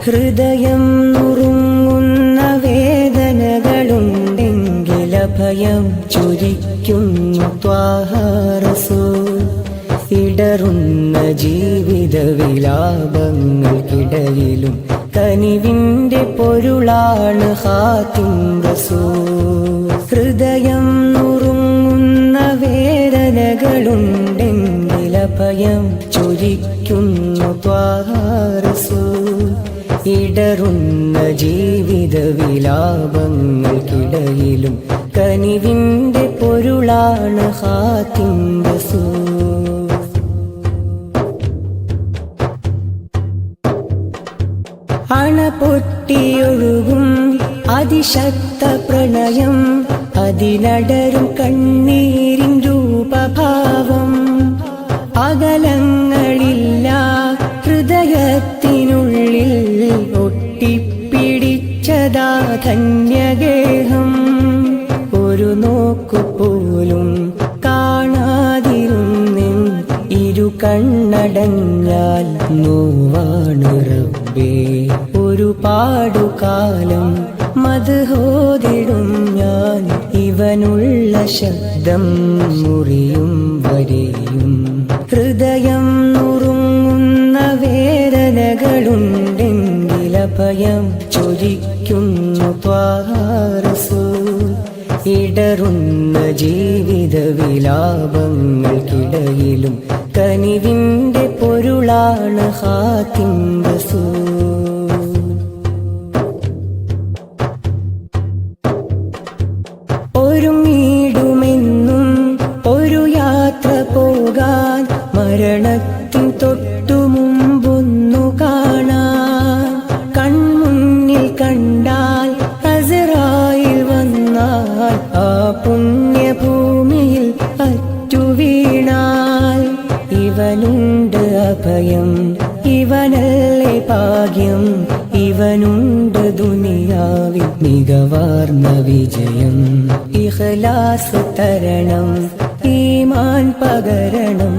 ഹൃദയം നുറുങ്ങുന്ന വേദനകളുണ്ടെങ്കിലഭയം ചൊരിക്കുന്നു ത്വാഹ റസൂൽ. ഇടറുന്ന ജീവിത വിലാപങ്ങൾക്കിടയിലും കനിവിന്റെ പൊരുളാണ് ഖാതിം റസൂൽ. ഹൃദയം നുറുങ്ങുന്ന വേദനകളുണ്ടെങ്കിലഭയം ചൊരിക്കുന്നു ത്വാഹ റസൂൽ. ഇടറുന്ന ജീവിത വിലാപങ്ങൾക്കിടയിലും കനിവിന്റെ പൊരുളാണ് ഖാതിം റസൂൽ. അണ പൊട്ടിയൊഴുകും അതിശക്ത പ്രണയം, അതിനടരും കണ്ണീരിൻ രൂപഭാവം. അകലങ്ങളില്ല ഹൃദയത്തിനുള്ളിൽ ഒട്ടിപ്പിടിച്ചതാ ധന്യഗേഹം. ഒരു നോക്കുപോലും കാണാതിരുന്നിൻ ഇരു കണ്ണടഞ്ഞാൽ നോവാണ് റബ്ബേ. ഒരുപാടുകാലം മദ്ഹോദിടും ഞാൻ ഇവനുള്ള ശബ്ദം മുറിയും വരെയും. ഹൃദയം നുറുങ്ങുന്ന വേദനകളുണ്ടെങ്കിലഭയം ചൊരിക്കുന്നു ത്വാഹ റസൂൽ. ഇടറുന്ന ജീവിത വിലാപങ്ങൾക്കിടയിലും കനിവിന്റെ പൊരുളാണ് ഖാതിം റസൂൽ. ഒരുങ്ങിടുമെന്നും ഒരു യാത്ര പോകാൻ, മരണത്തിൻ തൊട്ടു മുമ്പൊന്നു കാണാൻ. കൺമുന്നിൽ കണ്ടാൽ അസ്റായിൽ വന്നാൽ ആ പുണ്യഭൂമിയിൽ അറ്റുവീണാൽ. ഇവനുണ്ട് അഭയം, ഇവനല്ലേ ഭാഗ്യം, ഇവനുണ്ട് ദുനിയാവിൽ മികവാർന്ന വിജയം. ഇഖ്ലാസ് തരണം, ഈമാൻ പകരണം,